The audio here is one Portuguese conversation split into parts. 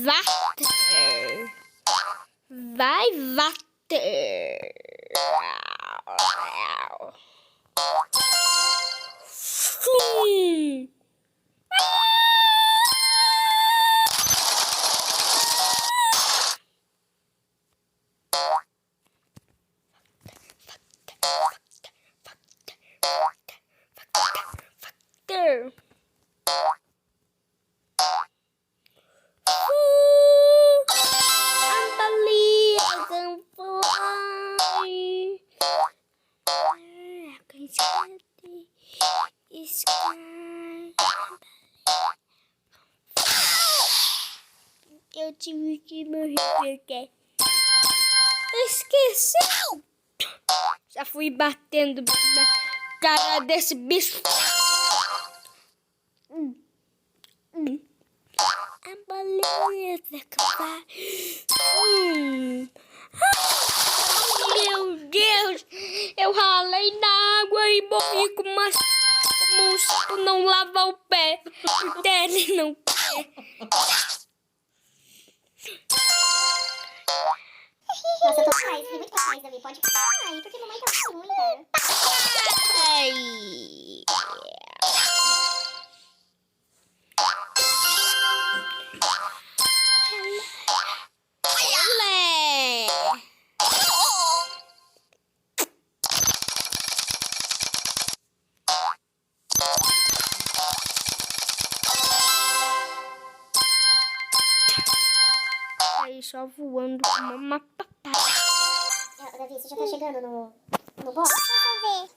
bater. Vai bater. Eu tive que morrer porque esqueci. Já fui batendo na cara desse bicho. A beleza que vai. Meu Deus, eu ralei na água e morri como um sapo não lava o pé. Dele não quer. Nossa, eu tô atrás, fiquei muito atrás, Davi. Pode ficar. Ai, porque mamãe tá muito ruim, cara. Ai. Aí só voando como uma papai. Davi, você já tá chegando no box? Deixa eu ver.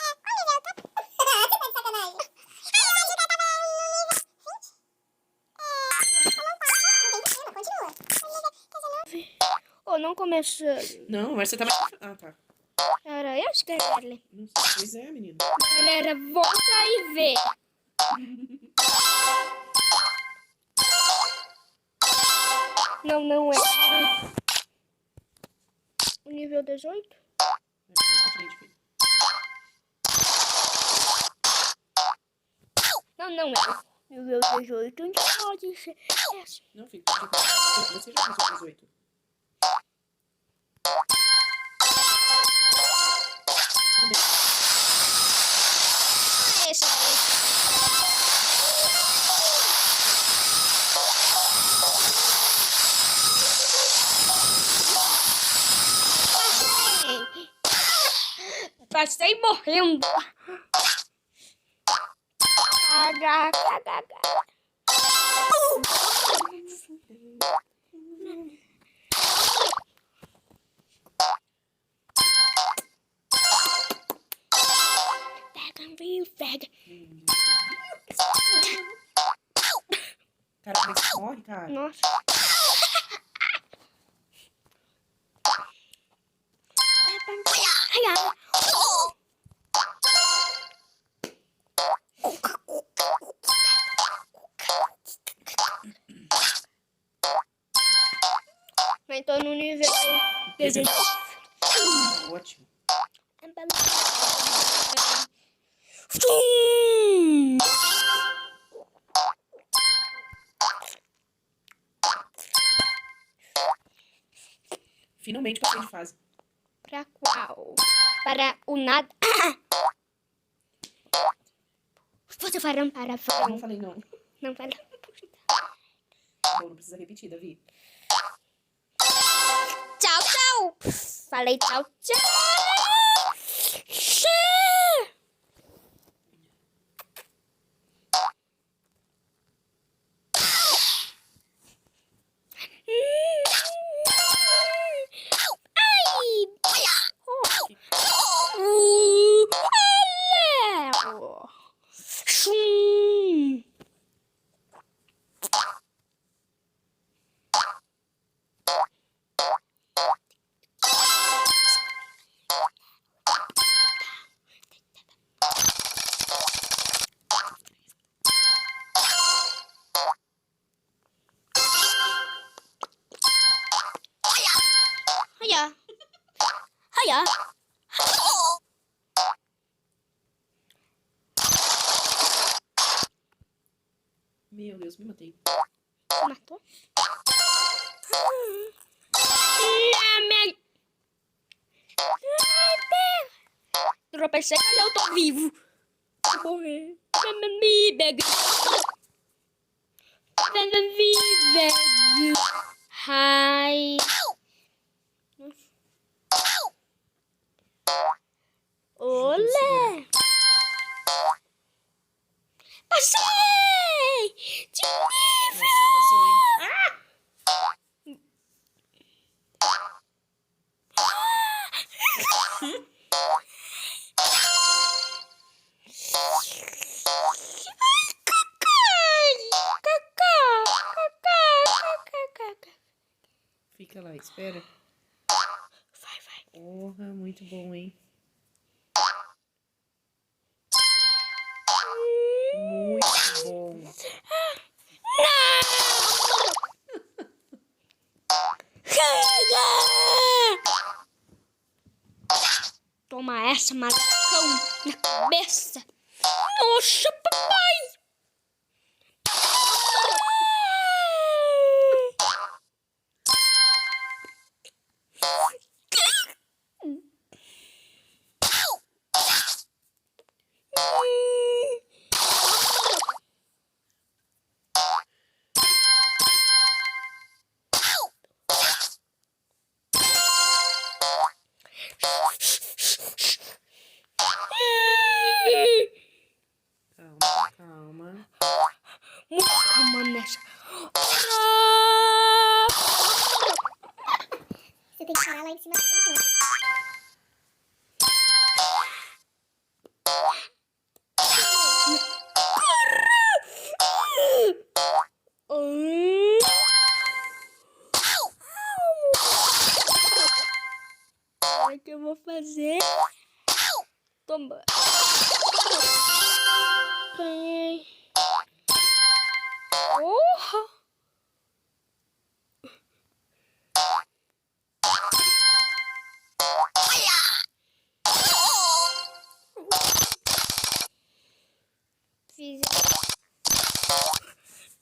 Olha, eu tô... Você tá de sacanagem. Ai, eu acho que eu tava no nível 20. Eu não passo. Não tem problema, continua. Oh, não começou. Não, mas você tá mais... Ah, tá. Era eu que era ele. Não sei. Pois é, menino. Galera, volta e vê. Não, não é. O nível 18? Mais pra frente, filho. Não, não é. Nível 18 não pode ser. Não, filho. Você já começou com 18. Tudo bem. Esse aí. Passei morrendo. Pega. Cara, como é que você corre, cara? Nossa. Mas tô no nível 18. Ótimo. Finalmente passei de fase. Pra qual? Para o nada. Você farão para Não farão. falei não. Não farão. Bom, não precisa repetir, Davi. Tchau, tchau. Falei tchau, tchau. Hiya. Meu Deus, me matei. Pronto. Tropecei, eu tô vivo. Vou morrer. Ai. Olé. Passei! De nível! Nossa, arrasou, hein? Fica lá, espera. Vai, vai. Porra, muito bom, hein? Muito bom. Toma essa, macacão, na cabeça. Nossa, papai! Calma, calma. Muita calma nessa. Você tem que parar lá em cima do telefone. O que eu vou fazer? Toma. Ganhei. Porra! Fiz.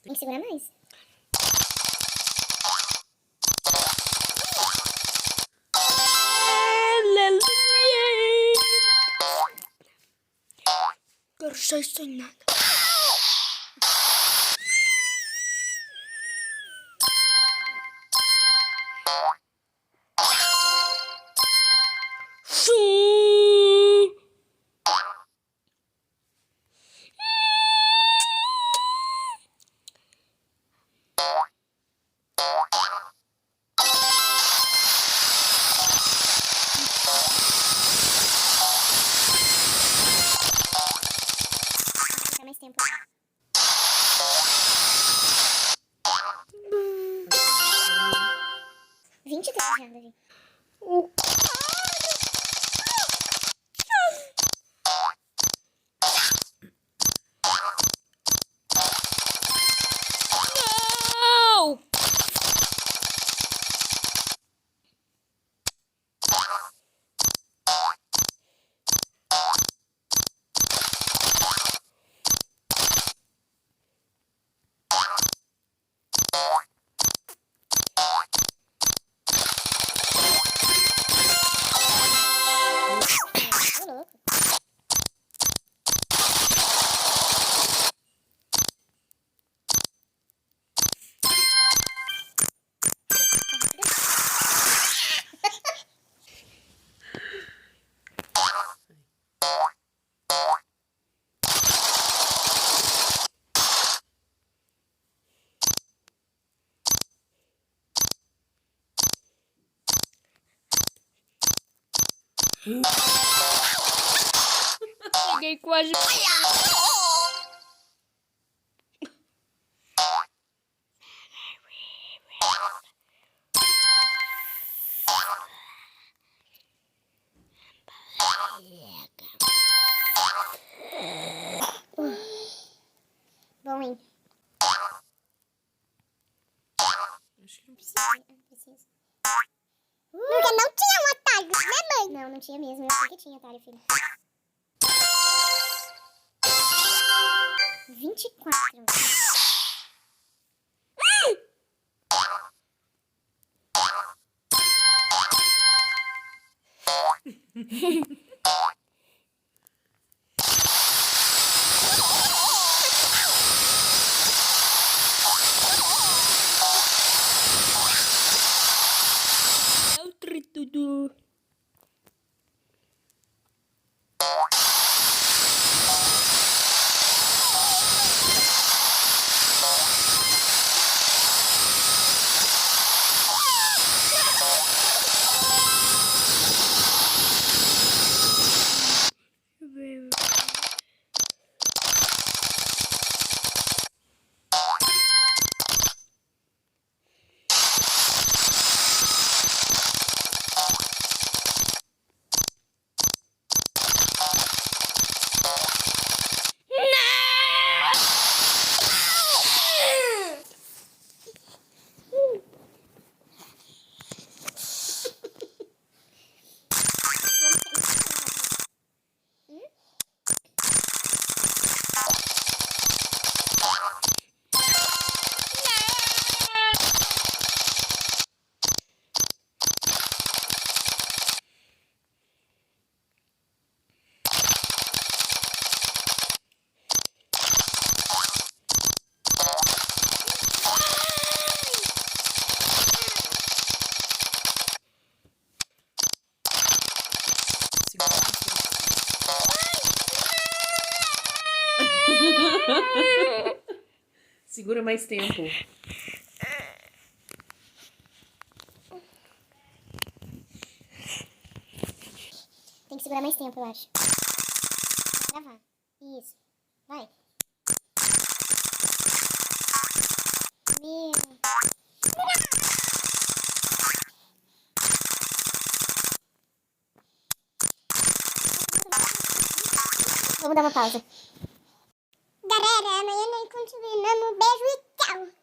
Tem que segurar mais. Aleluia! Quero sair sem nada. Sim! Ficar mais tempo. 23 já, Davi. O não! Tô louco. Cheguei quase. Bom, hein? Acho que não precisa. Preciso. Porque não tinha um atalho, né, mãe? Não, não tinha mesmo. Eu sei que tinha atalho, filho. 24. Outro tudo. Segura mais tempo. Tem que segurar mais tempo, eu acho. Vai gravar. Isso. Vai. Meu. Vamos dar uma pausa. Galera, amanhã nós continuamos. Beijo e tchau.